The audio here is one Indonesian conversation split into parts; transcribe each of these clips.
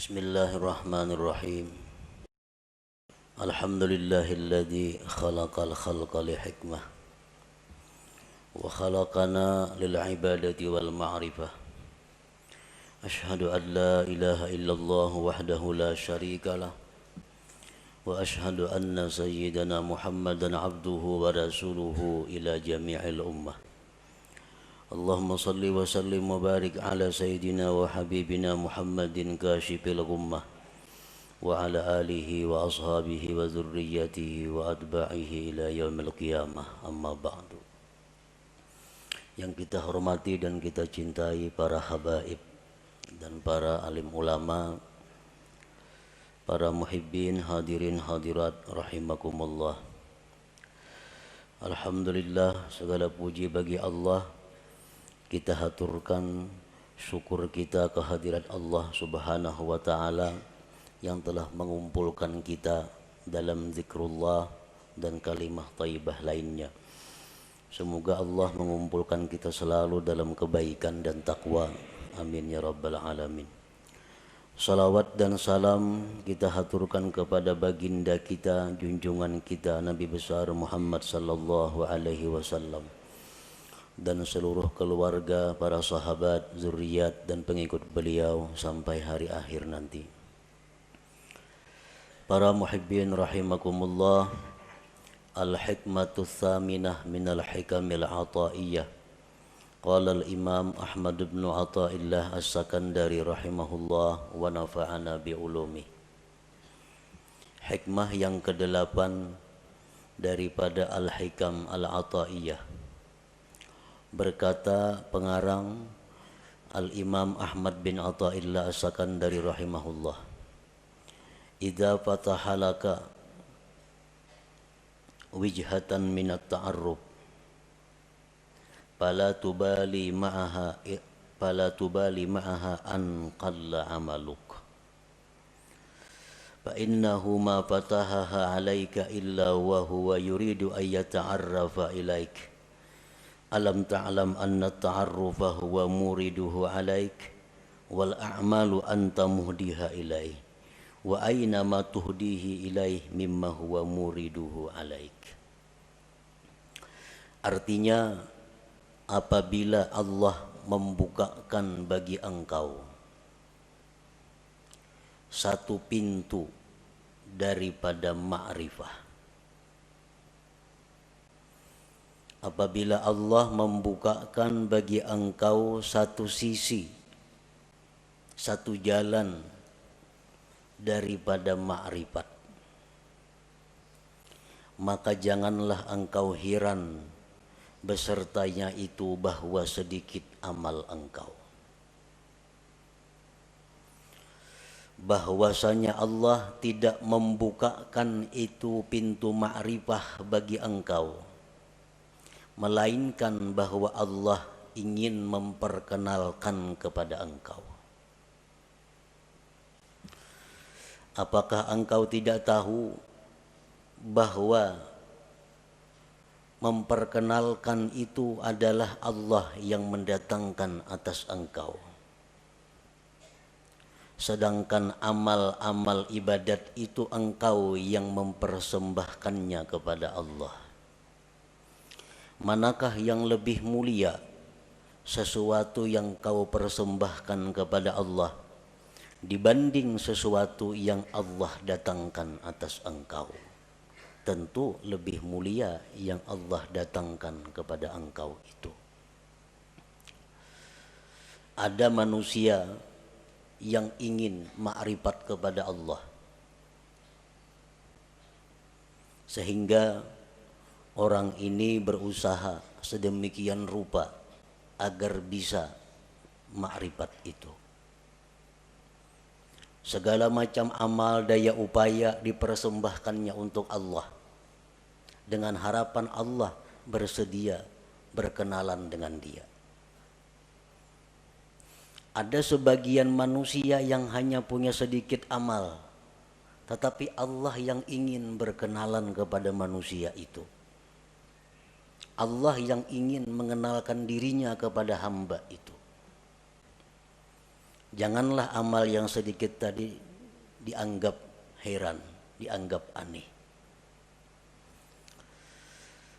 Bismillahirrahmanirrahim. Alhamdulillahilladzi khalaqal khalqa li hikmah wa khalaqana lil ibadati wal ma'rifah. Ashhadu an la ilaha illallah wahdahu la syarika lah wa ashhadu anna sayyidana Muhammadan abduhu wa rasuluhu ila jami'il ummah. Allahumma salli wa sallim wa barik ala sayyidina wa habibina Muhammadin kashifil ghummah wa ala alihi wa ashabihi wa zurriyatihi wa atba'ihi ila yaumil qiyamah, amma ba'du. Yang kita hormati dan kita cintai para habaib dan para alim ulama, para muhibbin, hadirin hadirat rahimakumullah. Alhamdulillah, segala puji bagi Allah. Kita haturkan syukur kita kehadirat Allah Subhanahu wa ta'ala yang telah mengumpulkan kita dalam zikrullah dan kalimah thayyibah lainnya. Semoga Allah mengumpulkan kita selalu dalam kebaikan dan takwa. Amin ya rabbal alamin. Salawat dan salam kita haturkan kepada baginda kita, junjungan kita Nabi besar Muhammad sallallahu alaihi wasallam, dan seluruh keluarga, para sahabat, zuriat dan pengikut beliau sampai hari akhir nanti. Para muhibbin rahimakumullah, al-hikmatu tsaminah minal hikamil ataiyah. Qala al-imam Ahmad bin Athaillah as-Sakandari rahimahullah wa nafa'ana bi ulumi. Hikmah yang kedelapan daripada al-hikam al-ataiyah. Berkata pengarang Al-Imam Ahmad bin Athaillah as-Sakandari rahimahullah, idza fatahalaka wijhatan minat ta'arruf fala tubali ma'aha an qalla amaluk fa innahu ma fatahaha alayka illa wa huwa yuridu an yata'arrafa ilaik. Alam ta'lam anna ta'arrufa huwa muriduhu alaik wal a'malu anta muhdiha ilaih wa aina ma tuhdihi ilaih mimma huwa muriduhu alaik. Artinya, apabila Allah membukakan bagi engkau satu pintu daripada ma'rifah, apabila Allah membukakan bagi engkau satu sisi, satu jalan daripada ma'rifat, maka janganlah engkau heran besertanya itu bahwa sedikit amal engkau. Bahwasanya Allah tidak membukakan itu pintu ma'rifah bagi engkau, melainkan bahwa Allah ingin memperkenalkan kepada engkau. Apakah engkau tidak tahu bahwa memperkenalkan itu adalah Allah yang mendatangkan atas engkau, sedangkan amal-amal ibadat itu engkau yang mempersembahkannya kepada Allah? Manakah yang lebih mulia, sesuatu yang kau persembahkan kepada Allah dibanding sesuatu yang Allah datangkan atas engkau? Tentu lebih mulia yang Allah datangkan kepada engkau itu. Ada manusia yang ingin ma'rifat kepada Allah, sehingga orang ini berusaha sedemikian rupa agar bisa ma'rifat itu. Segala macam amal daya upaya dipersembahkannya untuk Allah, dengan harapan Allah bersedia berkenalan dengan dia. Ada sebagian manusia yang hanya punya sedikit amal, tetapi Allah yang ingin berkenalan kepada manusia itu. Allah yang ingin mengenalkan dirinya kepada hamba itu. Janganlah amal yang sedikit tadi dianggap heran, dianggap aneh.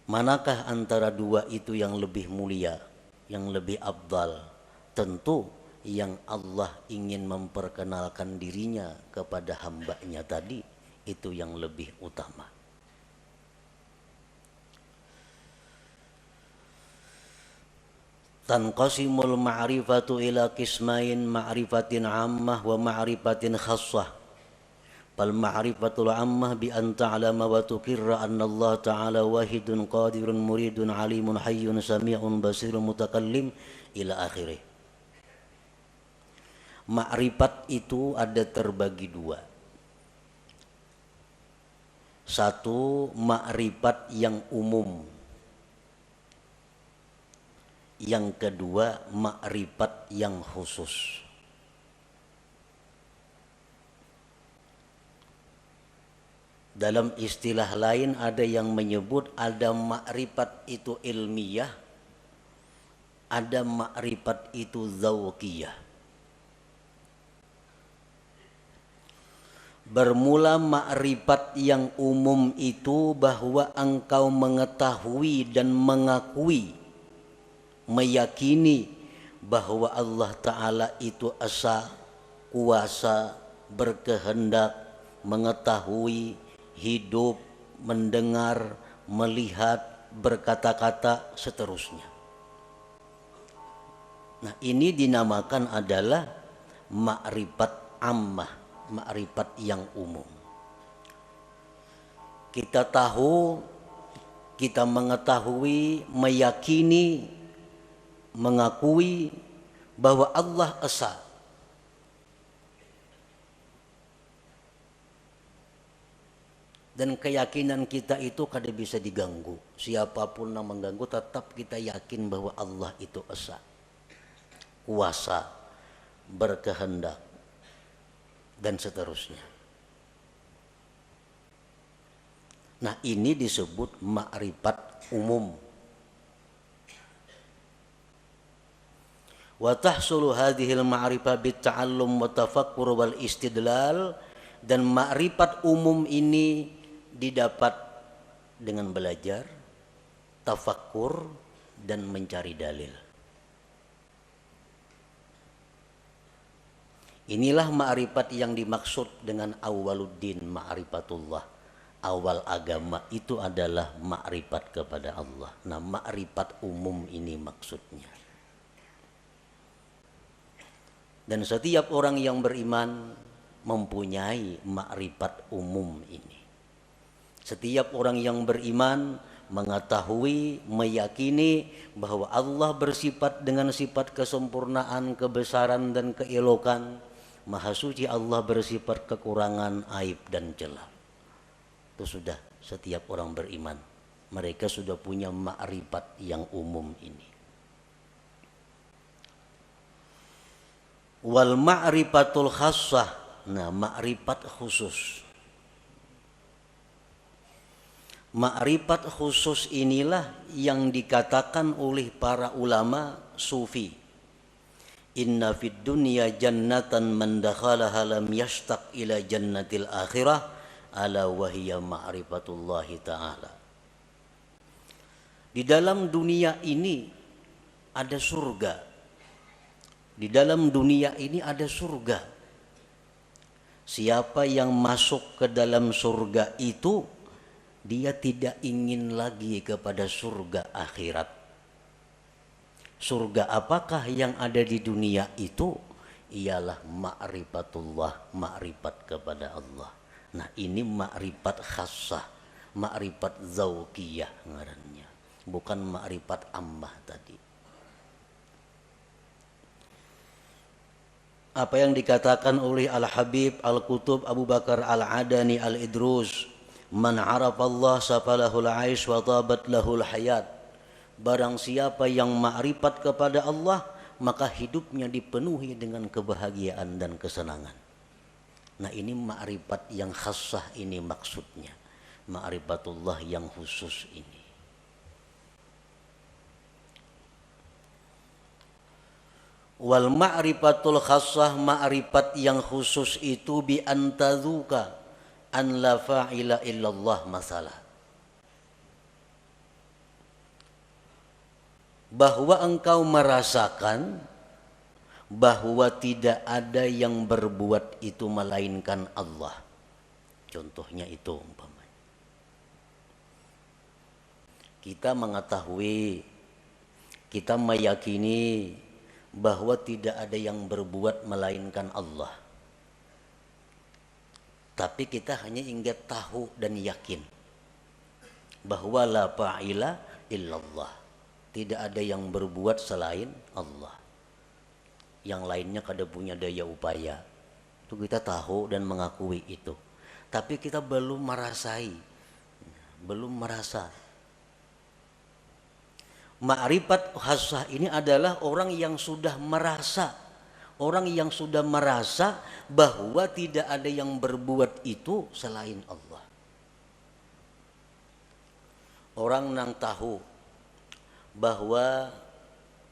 Manakah antara dua itu yang lebih mulia, yang lebih afdal? Tentu yang Allah ingin memperkenalkan dirinya kepada hambanya tadi, itu yang lebih utama. Tanqasimul ma'rifatu ila qismain ma'rifatin ammah wa ma'rifatin khassah. Fal ma'rifatul ammah bi an ta'lama wa tuqirra anna Allah ta'ala wahidun qadirun muridun alimun hayyun sami'un basirun mutakallim ila akhirih. Ma'rifat itu ada terbagi dua. Satu, ma'rifat yang umum. Yang kedua, ma'rifat yang khusus. Dalam istilah lain ada yang menyebut ada ma'rifat itu ilmiah, ada ma'rifat itu dzauqiyah. Bermula ma'rifat yang umum itu bahwa engkau mengetahui dan mengakui, meyakini bahwa Allah Ta'ala itu esa, kuasa, berkehendak, mengetahui, hidup, mendengar, melihat, berkata-kata, seterusnya. Nah, ini dinamakan adalah ma'rifat ammah, ma'rifat yang umum. Kita tahu, kita mengetahui, meyakini, mengakui bahwa Allah esa. Dan keyakinan kita itu kada bisa diganggu. Siapapun yang mengganggu, tetap kita yakin bahwa Allah itu esa, kuasa, berkehendak, dan seterusnya. Nah, ini disebut ma'rifat umum. Wa tahsulu hadhil ma'rifah bitta'allum wa tafakkur wal istidlal, dan ma'rifat umum ini didapat dengan belajar, tafakkur, dan mencari dalil. Inilah ma'rifat yang dimaksud dengan awwaluddin ma'rifatullah. Awal agama itu adalah ma'rifat kepada Allah. Nah, ma'rifat umum ini maksudnya. Dan setiap orang yang beriman mempunyai ma'rifat umum ini. Setiap orang yang beriman mengetahui, meyakini bahwa Allah bersifat dengan sifat kesempurnaan, kebesaran, dan keelokan. Maha suci Allah bersifat kekurangan, aib, dan celah. Itu sudah setiap orang beriman. Mereka sudah punya ma'rifat yang umum ini. Wal ma'rifatul khassah, nah ma'rifat khusus. Ma'rifat khusus inilah yang dikatakan oleh para ulama sufi. Inna fid dunya jannatan man dakhalaha lam yashtaq ila jannatil akhirah ala wahiyya ma'rifatullahi ta'ala. Di dalam dunia ini ada surga. Di dalam dunia ini ada surga. Siapa yang masuk ke dalam surga itu, dia tidak ingin lagi kepada surga akhirat. Surga apakah yang ada di dunia itu? Ialah ma'rifatullah, ma'rifat kepada Allah. Nah, ini ma'rifat khassah, ma'rifat dzauqiyah ngarannya, bukan ma'rifat ammah tadi. Apa yang dikatakan oleh Al-Habib Al-Qutub Abu Bakar Al-Adani Al-Idrus, man arafallah safalahul aish wa tabat lahul hayat. Barang siapa yang ma'rifat kepada Allah, maka hidupnya dipenuhi dengan kebahagiaan dan kesenangan. Nah, ini ma'rifat yang khassah ini maksudnya. Ma'rifatullah yang khusus ini. Wal ma'rifatul khassah, ma'rifat yang khusus itu bi antazuka an la fa'ila illallah masalah. Bahwa engkau merasakan bahwa tidak ada yang berbuat itu melainkan Allah. Contohnya itu umpamanya. Kita mengetahui, kita meyakini bahwa tidak ada yang berbuat melainkan Allah. Tapi kita hanya ingin tahu dan yakin bahwa la fa'ila illallah. Tidak ada yang berbuat selain Allah. Yang lainnya kada punya daya upaya. Itu kita tahu dan mengakui itu. Tapi kita belum merasai. Belum merasa. Ma'rifat khassah ini adalah orang yang sudah merasa. Orang yang sudah merasa bahwa tidak ada yang berbuat itu selain Allah. Orang yang tahu bahwa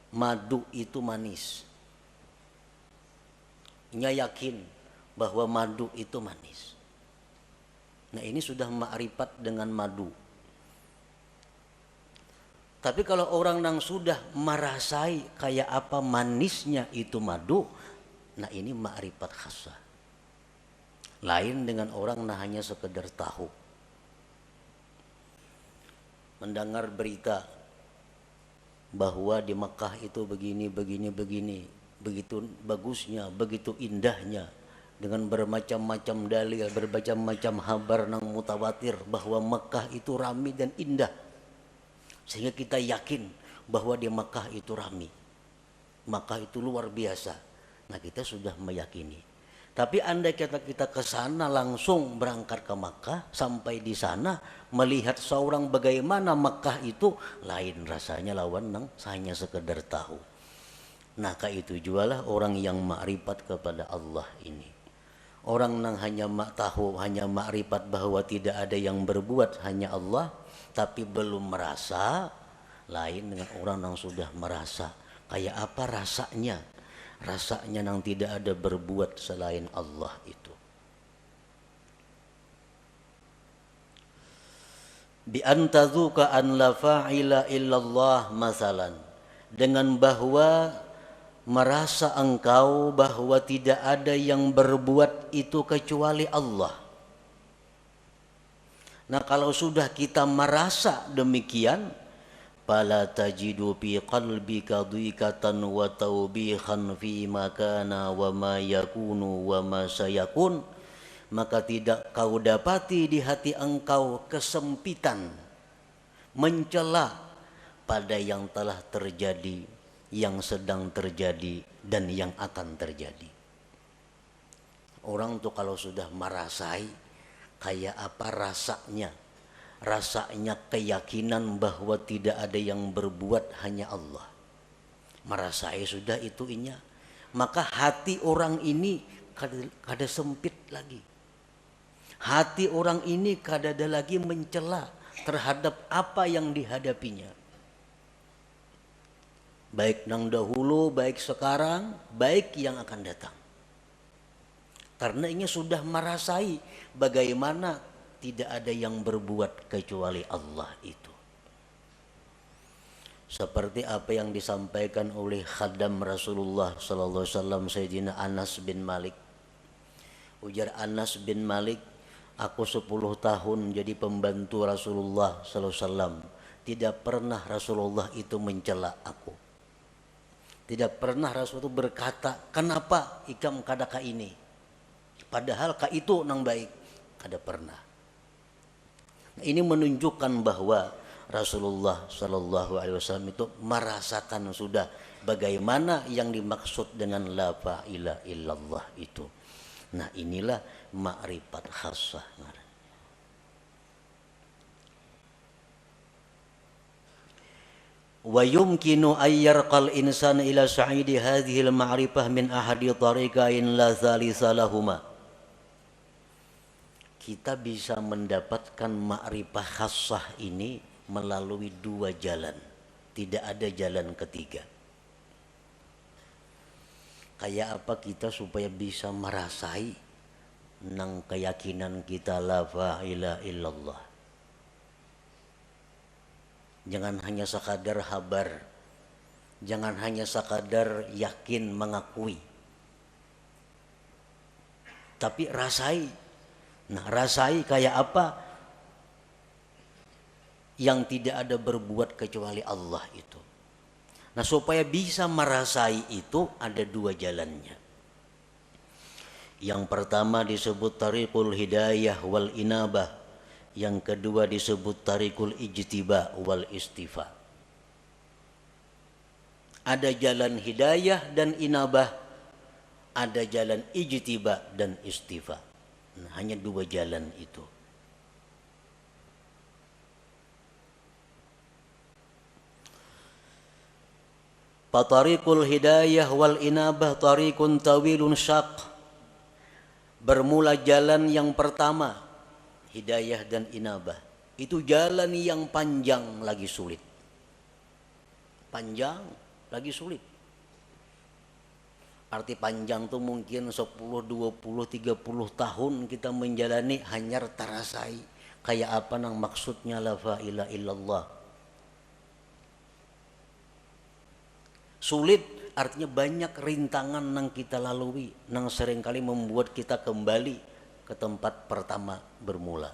madu itu manis. Nya yakin bahwa madu itu manis. Nah, ini sudah ma'rifat dengan madu. Tapi kalau orang yang sudah merasai kayak apa manisnya itu madu, nah ini ma'rifat khassah. Lain dengan orang yang hanya sekedar tahu. Mendengar berita bahwa di Mekah itu begini, begitu bagusnya, begitu indahnya, dengan bermacam-macam dalil, bermacam-macam kabar nang mutawatir bahwa Mekah itu ramai dan indah, sehingga kita yakin bahwa di Mekah itu ramai, Mekah itu luar biasa. Nah, kita sudah meyakini. Tapi andai kita ke sana langsung berangkat ke Makkah, sampai di sana melihat seorang bagaimana Makkah itu, lain rasanya lawan nang hanya sekedar tahu. Nah, itu jualah orang yang ma'rifat kepada Allah ini. Orang nang hanya tahu, hanya ma'rifat bahwa tidak ada yang berbuat hanya Allah, tapi belum merasa, lain dengan orang yang sudah merasa. Kayak apa rasanya? Rasanya nang tidak ada berbuat selain Allah itu. Bi antazuka an la fa'ila illallah masalan. Dengan bahwa merasa engkau bahwa tidak ada yang berbuat itu kecuali Allah. Nah, kalau sudah kita merasa demikian, fala tajidu fi qalbika dhiqatan wa tawbihan fi ma kana wa ma yakunu wa ma sayakun, maka tidak kau dapati di hati engkau kesempitan, mencela pada yang telah terjadi, yang sedang terjadi, dan yang akan terjadi. Orang tuh kalau sudah merasai kayak apa rasanya, keyakinan bahwa tidak ada yang berbuat hanya Allah, merasai sudah itunya, maka hati orang ini kada sempit lagi. Hati orang ini kada ada lagi mencela terhadap apa yang dihadapinya, baik nang dahulu, baik sekarang, baik yang akan datang. Karena ini sudah merasai bagaimana tidak ada yang berbuat kecuali Allah itu. Seperti apa yang disampaikan oleh khadam Rasulullah sallallahu alaihi wasallam, Sayyidina Anas bin Malik. Ujar Anas bin Malik, aku 10 tahun jadi pembantu Rasulullah sallallahu alaihi wasallam. Tidak pernah Rasulullah itu mencela aku. Tidak pernah Rasul itu berkata, kenapa ikam kadaka ini? Padahal ka itu nang baik. Kada pernah. Ini menunjukkan bahwa Rasulullah Shallallahu Alaihi Wasallam itu merasakan sudah bagaimana yang dimaksud dengan la ilaha illallah itu. Nah, inilah ma'rifat khassah. Wa yumkinu ayyarqal insan ila sa'idi hadhil ma'rifah min ahadi tariqain la thalitha lahuma. Kita bisa mendapatkan ma'rifah khassah ini melalui 2 jalan. Tidak ada jalan ketiga. Kayak apa kita supaya bisa merasai nang keyakinan kita la ilaha illallah. Jangan hanya sekadar habar, jangan hanya sekadar yakin mengakui, tapi rasai. Nah, rasai kayak apa? Yang tidak ada berbuat kecuali Allah itu. Nah, supaya bisa merasai itu ada dua jalannya. Yang pertama disebut tariqul hidayah wal inabah. Yang kedua disebut tariqul ijtiba wal istifa. Ada jalan hidayah dan inabah, ada jalan ijtiba dan istifa. Nah, hanya dua jalan itu. Fatariqul hidayah wal inabah tariqun tawilun syaq. Bermula jalan yang pertama, hidayah dan inabah. Itu jalan yang panjang lagi sulit. Panjang lagi sulit. Arti panjang tuh mungkin 10, 20, 30 tahun kita menjalani hanya terasai. Kayak apa nang maksudnya la ilaha illallah. Sulit artinya banyak rintangan nang kita lalui, nang seringkali membuat kita kembali ke tempat pertama bermula.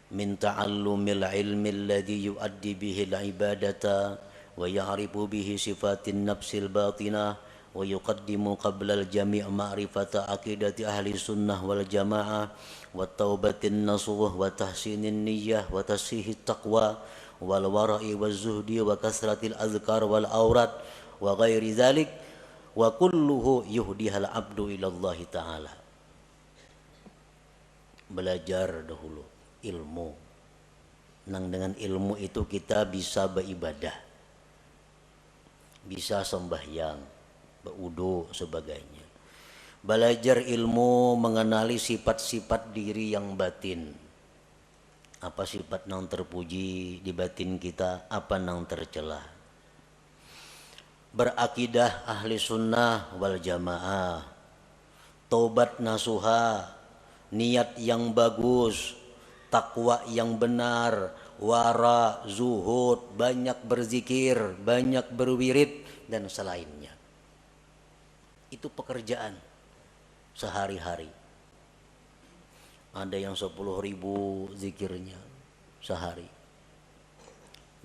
Min ta'allumil ilmi alladhi yuaddi bihi al-ibadata wa ya'rifu bihi sifatin nafsil batinah wa yuqaddimu qabla al-jami' ma'rifata aqidati ahli sunnah wal jamaah wa taubatin nasuh wa tahsinin niyyah wa tasihit taqwa wal wara'i wal zuhdi wa kasratil azkar wal aurat wa ghairi dhalik wa kulluhu yuhdihal abdu ilallahi ta'ala. Belajar dahulu ilmu, nang dengan ilmu itu kita bisa beribadah, bisa sembahyang, berwudu sebagainya. Belajar ilmu mengenali sifat-sifat diri yang batin. Apa sifat nang terpuji di batin kita, apa nang tercela. Berakidah ahli sunnah wal jamaah, taubat nasuha, niat yang bagus, takwa yang benar, wara, zuhud, banyak berzikir, banyak berwirid dan selainnya. Itu pekerjaan sehari-hari. Ada yang 10.000 zikirnya sehari.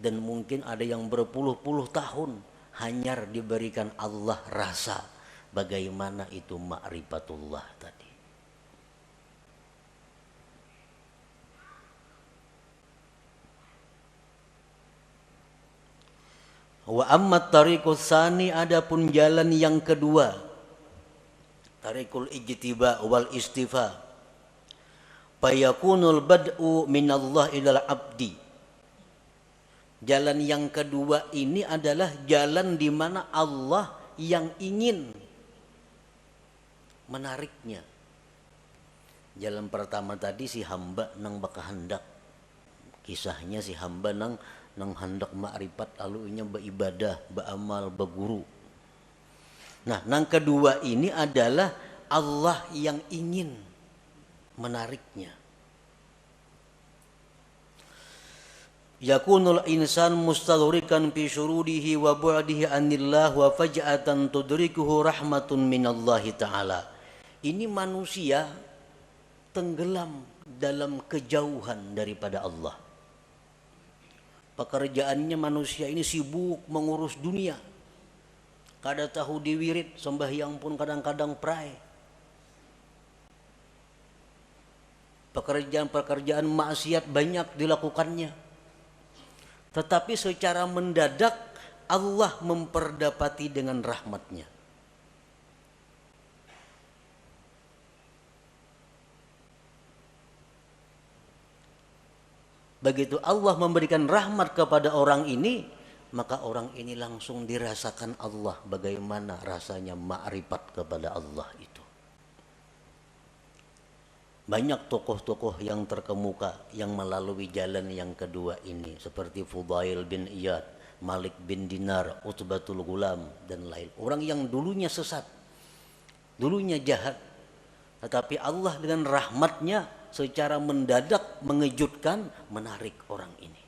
Dan mungkin ada yang berpuluh-puluh tahun hanya diberikan Allah rasa bagaimana itu ma'rifatullah tadi. Wa ammat tariqus tsani, adapun jalan yang kedua, tariqul ijtiba wal istifa. Fayakunul bad'u minallah ilal abdi. Jalan yang kedua ini adalah jalan di mana Allah yang ingin menariknya. Jalan pertama tadi si hamba nang bakahandak. Kisahnya si hamba nang hendak ma'rifat alunya beribadah, beramal, berguru. Nah, nang kedua ini adalah Allah yang ingin menariknya. Yakunul insan mustadhrikan fi syurudihi wa bu'dihi anillah wa faj'atan tudrikuhu rahmatun minallahi ta'ala. Ini manusia tenggelam dalam kejauhan daripada Allah. Pekerjaannya manusia ini sibuk mengurus dunia. Kada tahu diwirid, sembahyang pun kadang-kadang pray. Pekerjaan-pekerjaan maksiat banyak dilakukannya. Tetapi secara mendadak Allah memperdapati dengan rahmatnya. Begitu Allah memberikan rahmat kepada orang ini, maka orang ini langsung dirasakan Allah bagaimana rasanya ma'rifat kepada Allah itu. Banyak tokoh-tokoh yang terkemuka yang melalui jalan yang kedua ini, seperti Fudail bin Iyad, Malik bin Dinar, Utbatul Gulam dan lain. Orang yang dulunya sesat, dulunya jahat, tetapi Allah dengan rahmatnya secara mendadak mengejutkan, menarik orang ini.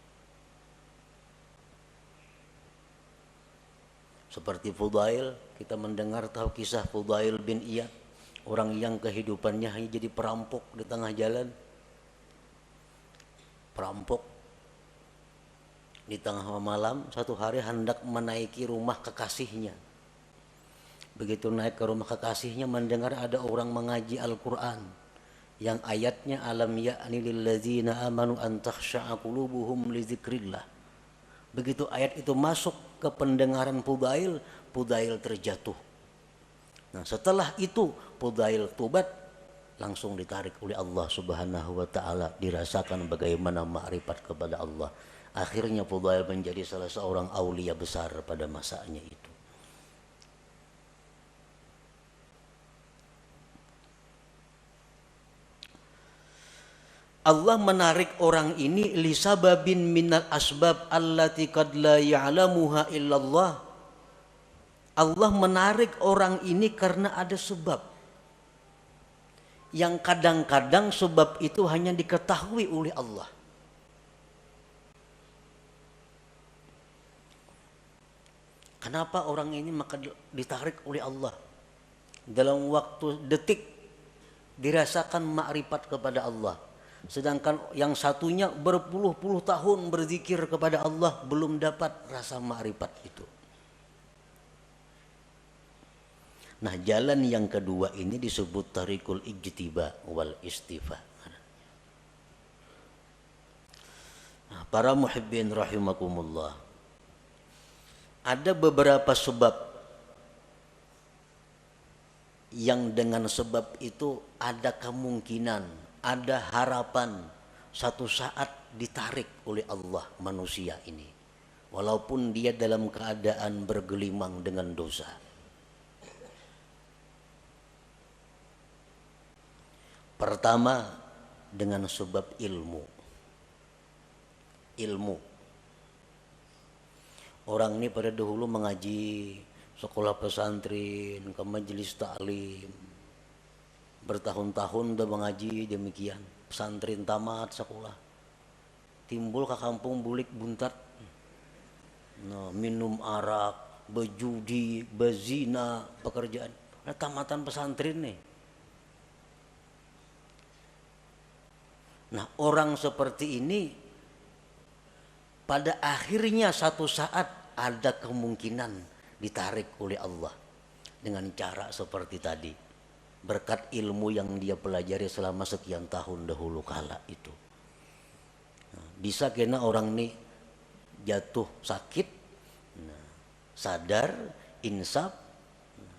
Seperti Fudail, kita mendengar tahu kisah Fudail bin Iyad, orang yang kehidupannya hanya jadi perampok di tengah jalan. Perampok di tengah malam, satu hari hendak menaiki rumah kekasihnya. Begitu naik ke rumah kekasihnya, mendengar ada orang mengaji Al-Quran yang ayatnya alam ya'ni lilladzina amanu an takhsha'a qulubuhum li dzikrillah. Begitu ayat itu masuk ke pendengaran Fudail, Fudail terjatuh. Nah, setelah itu Fudail tobat, langsung ditarik oleh Allah Subhanahu wa taala, dirasakan bagaimana makrifat kepada Allah. Akhirnya Fudail menjadi salah seorang aulia besar pada masanya itu. Allah menarik orang ini lisababin minal asbab allati qad la ya'lamuha illallah. Allah menarik orang ini karena ada sebab yang kadang-kadang sebab itu hanya diketahui oleh Allah. Kenapa orang ini maka ditarik oleh Allah? Dalam waktu detik dirasakan makrifat kepada Allah. Sedangkan yang satunya berpuluh-puluh tahun berzikir kepada Allah belum dapat rasa makrifat itu. Nah, jalan yang kedua ini disebut tarikul ijtiba wal istifa. Nah, para muhibbin rahimakumullah, ada beberapa sebab yang dengan sebab itu ada kemungkinan, ada harapan satu saat ditarik oleh Allah manusia ini, walaupun dia dalam keadaan bergelimang dengan dosa. Pertama, dengan sebab ilmu. Orang ini pada dahulu mengaji sekolah pesantren, ke majelis taklim, bertahun-tahun udah mengaji demikian, pesantren tamat sekolah, timbul ke kampung bulik buntat, nah, minum arak, berjudi, berzina, pekerjaan. Nah, tamatan pesantren nih. Nah, orang seperti ini pada akhirnya satu saat ada kemungkinan ditarik oleh Allah dengan cara seperti tadi, berkat ilmu yang dia pelajari selama sekian tahun dahulu kala itu. Nah, bisa kena orang ini jatuh sakit, nah, sadar, insaf,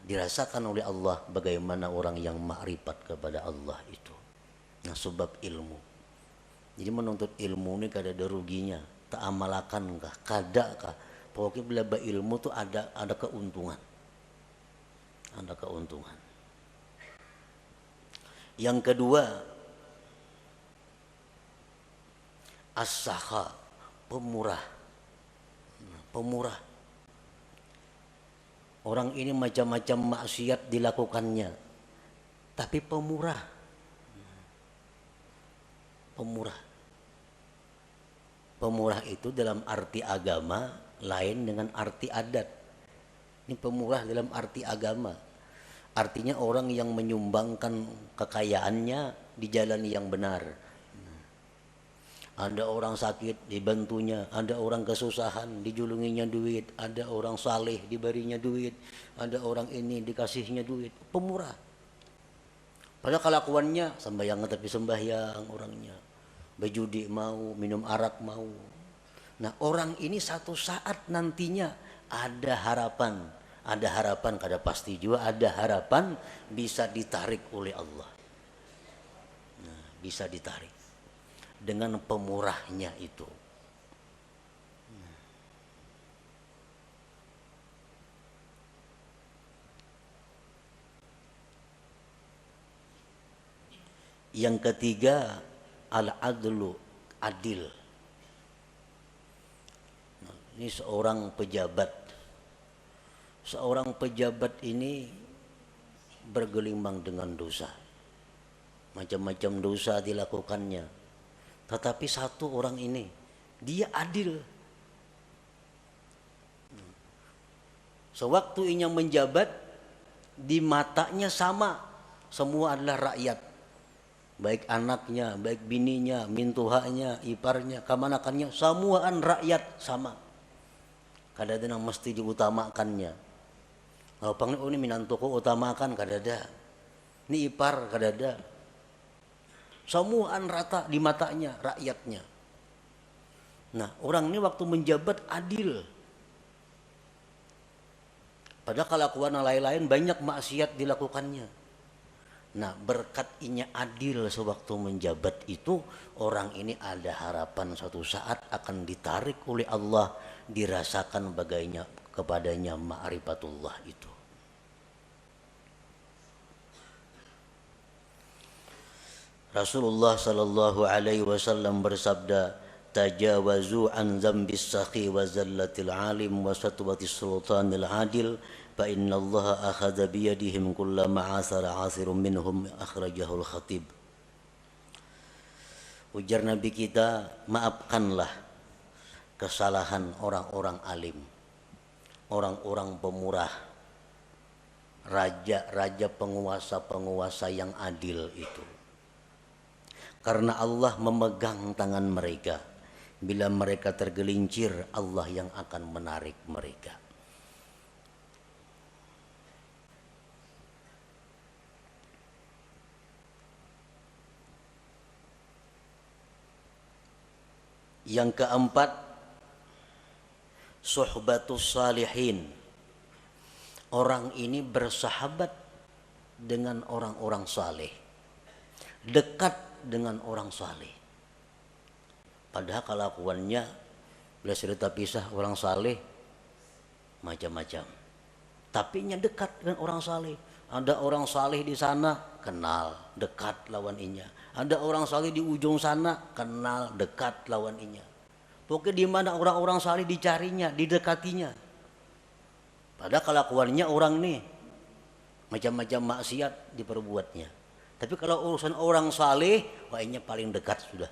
dirasakan oleh Allah bagaimana orang yang makrifat kepada Allah itu. Nah, sebab ilmu. Jadi menuntut ilmu ini kada ada ruginya, tak amalakan kah, kada kah. Pokoknya bila ilmu tuh ada keuntungan. Ada keuntungan. Yang kedua, as-sakha, pemurah. Pemurah. Orang ini macam-macam maksiat dilakukannya, tapi pemurah. Pemurah. Pemurah itu dalam arti agama lain dengan arti adat. Ini pemurah dalam arti agama. Artinya orang yang menyumbangkan kekayaannya di jalan yang benar. Ada orang sakit dibantunya, ada orang kesusahan dijulunginya duit, ada orang saleh diberinya duit, ada orang ini dikasihnya duit. Pemurah. Padahal kelakuannya sembahyang tapi sembahyang orangnya. Berjudi mau, minum arak mau. Nah, orang ini satu saat nantinya ada harapan kada pasti juga, ada harapan bisa ditarik oleh Allah. Nah, bisa ditarik dengan pemurahnya itu. Yang ketiga, al-adlu, adil. Ini seorang pejabat. Seorang pejabat ini bergelimang dengan dosa. Macam-macam dosa dilakukannya. Tetapi satu orang ini, dia adil. Sewaktu ia menjabat, di matanya sama, semua adalah rakyat. Baik anaknya, baik bininya, mintuhanya, iparnya, kamanakannya, semuaan rakyat sama. Kadang-kadang mesti diutamakannya. Kalau panggil, oh ini minantuku utamakan, kadada. Ini ipar, kadada. Semuaan rata di matanya, rakyatnya. Nah, orang ini waktu menjabat adil. Padahal kelakuan lain-lain banyak maksiat dilakukannya. Nah, berkat inya adil sewaktu menjabat itu, orang ini ada harapan suatu saat akan ditarik oleh Allah, dirasakan bagainya kepadanya ma'rifatullah itu. Rasulullah sallallahu alaihi wasallam bersabda, tajawazu an dzambis sakhi wa zallatil alim wa satwatis sultanil adil fa innallaha akhadha bi yadihim kullama asara asirun minhum, akhrajahul khatib. Ujar Nabi kita, maafkanlah kesalahan orang-orang alim, orang-orang pemurah, raja-raja, penguasa-penguasa yang adil itu. Karena Allah memegang tangan mereka. Bila mereka tergelincir, Allah yang akan menarik mereka. Yang keempat, suhbatus salihin. Orang ini bersahabat dengan orang-orang saleh, dekat dengan orang saleh. Padahal kelakuannya bila cerita pisah orang saleh macam-macam, tapi nya dekat dengan orang saleh. Ada orang saleh di sana, kenal, dekat lawan inya. Ada orang saleh di ujung sana, kenal, dekat lawan inya. Pokoknya di mana orang-orang saleh dicarinya, didekatinya. Padahal kelakuannya orang nih macam-macam maksiat diperbuatnya. Tapi kalau urusan orang saleh, wahnya paling dekat sudah.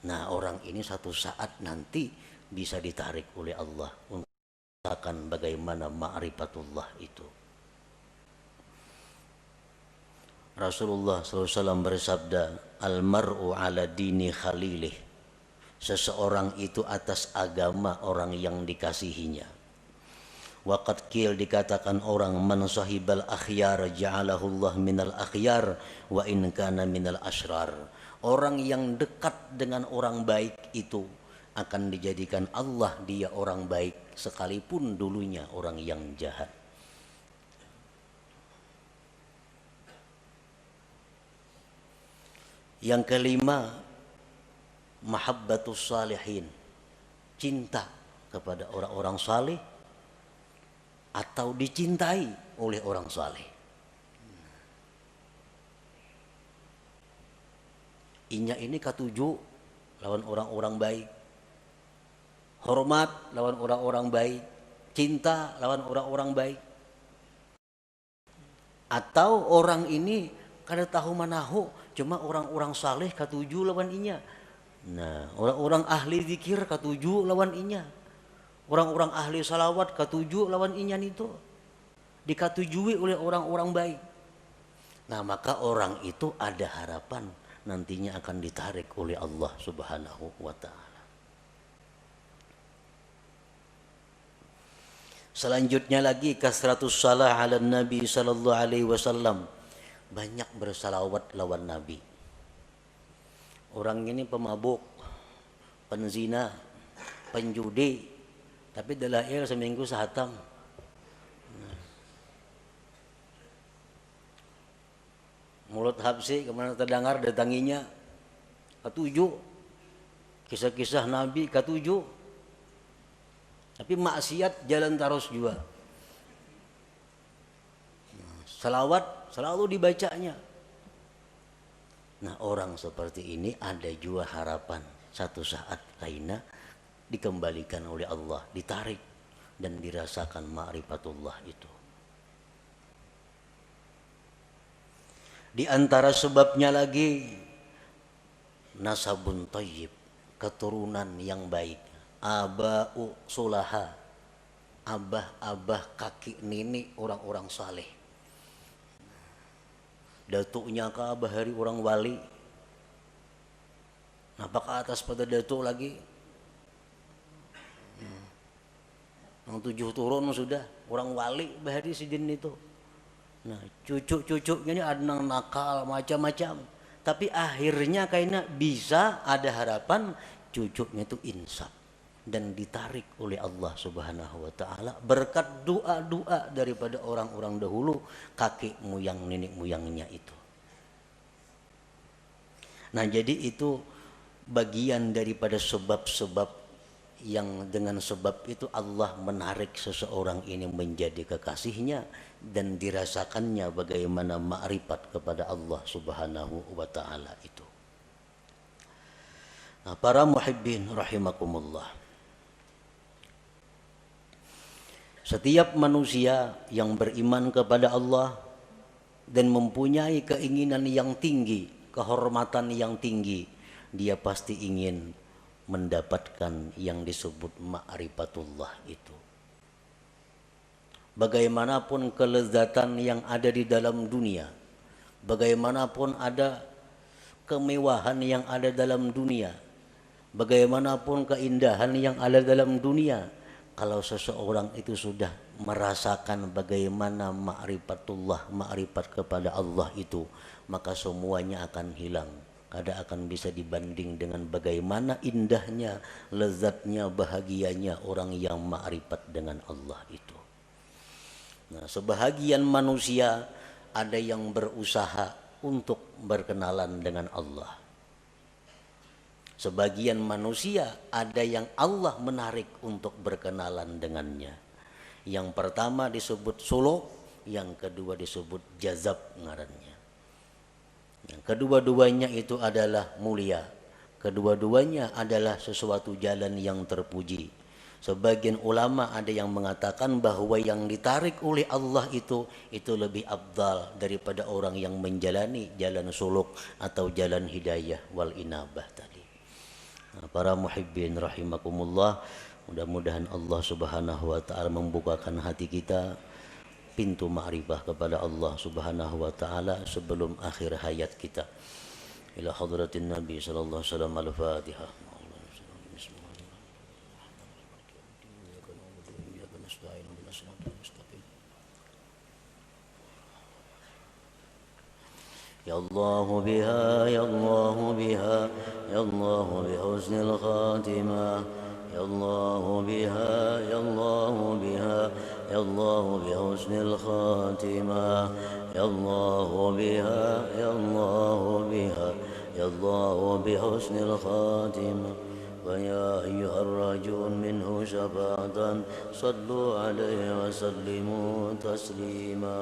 Nah, orang ini satu saat nanti bisa ditarik oleh Allah untuk merasakan bagaimana ma'rifatullah itu. Rasulullah SAW bersabda, almar'u ala dini khalilih. Seseorang itu atas agama orang yang dikasihinya. Waqad qil, dikatakan orang, man sahibal akhyar ja'alahullah minal akhyar wa in kana minal asrar. Orang yang dekat dengan orang baik itu akan dijadikan Allah dia orang baik sekalipun dulunya orang yang jahat. Yang kelima, mahabbatus salihin. Cinta kepada orang-orang saleh atau dicintai oleh orang saleh. Inya ini katuju lawan orang-orang baik, hormat lawan orang-orang baik, cinta lawan orang-orang baik. Atau orang ini kada tahu manahu, cuma orang-orang saleh katuju lawan inya. Nah, orang-orang ahli zikir katuju lawan inya. Orang-orang ahli salawat katuju lawan inyan itu, dikatujui oleh orang-orang baik. Nah, maka orang itu ada harapan nantinya akan ditarik oleh Allah Subhanahu wa ta'ala. Selanjutnya lagi, kasratus salah ala Nabi sallallahu alaihi wasallam. Banyak bersalawat lawan Nabi. Orang ini pemabuk, penzina, penjudi, tapi dalail seminggu sehatam. Mulut habsi kemana terdengar datanginya, ketujuh kisah-kisah Nabi ketujuh, tapi maksiat jalan terus juga. Salawat selalu dibacanya. Nah, orang seperti ini ada juga harapan satu saat lainnya dikembalikan oleh Allah, ditarik dan dirasakan ma'rifatullah itu. Di antara sebabnya lagi nasabun thayyib, keturunan yang baik. Aba'u sulaha, abah-abah kakek nenek orang-orang saleh. Datuknya ke abah hari orang wali. Nampak ke atas pada datuk lagi. Yang 7 turun sudah orang wali bahari sidin itu. Nah cucu-cucunya ini ada yang nakal macam-macam. Tapi akhirnya kayaknya bisa ada harapan cucunya itu insaf dan ditarik oleh Allah Subhanahu wa taala berkat doa-doa daripada orang-orang dahulu, kakek moyang nenek moyangnya itu. Nah, jadi itu bagian daripada sebab-sebab yang dengan sebab itu Allah menarik seseorang ini menjadi kekasihnya dan dirasakannya bagaimana ma'rifat kepada Allah Subhanahu wa taala itu. Nah, para muhibbin rahimakumullah. Setiap manusia yang beriman kepada Allah dan mempunyai keinginan yang tinggi, kehormatan yang tinggi, dia pasti ingin mendapatkan yang disebut ma'rifatullah itu. Bagaimanapun kelezatan yang ada di dalam dunia, bagaimanapun ada kemewahan yang ada dalam dunia, bagaimanapun keindahan yang ada dalam dunia, kalau seseorang itu sudah merasakan bagaimana ma'rifatullah, ma'rifat kepada Allah itu, maka semuanya akan hilang. Kada akan bisa dibanding dengan bagaimana indahnya, lezatnya, bahagianya orang yang ma'rifat dengan Allah itu. Nah, sebahagian manusia ada yang berusaha untuk berkenalan dengan Allah. Sebagian manusia ada yang Allah menarik untuk berkenalan dengannya. Yang pertama disebut suluk, yang kedua disebut jazab ngarannya. Yang kedua-duanya itu adalah mulia. Kedua-duanya adalah sesuatu jalan yang terpuji. Sebagian ulama ada yang mengatakan bahwa yang ditarik oleh Allah itu lebih afdal daripada orang yang menjalani jalan suluk atau jalan hidayah wal inabah tadi. Nah, para muhibbin rahimakumullah, mudah-mudahan Allah Subhanahu wa taala membukakan hati kita pintu ma'rifah kepada Allah Subhanahu wa taala sebelum akhir hayat kita. Ila hadratin Nabi sallallahu alaihi wasallam, al-Fatihah. Ya Allah biha, ya Allah biha, ya Allah bi husnil khatimah. Ya Allah biha, ya Allah biha, ya Allah bi husnil khatimah. Ya Allah biha, ya Allah biha, ya Allah bi husnil khatimah. ويا أيها الراجون منه شفاعة صلوا عليه وسلموا تسليما.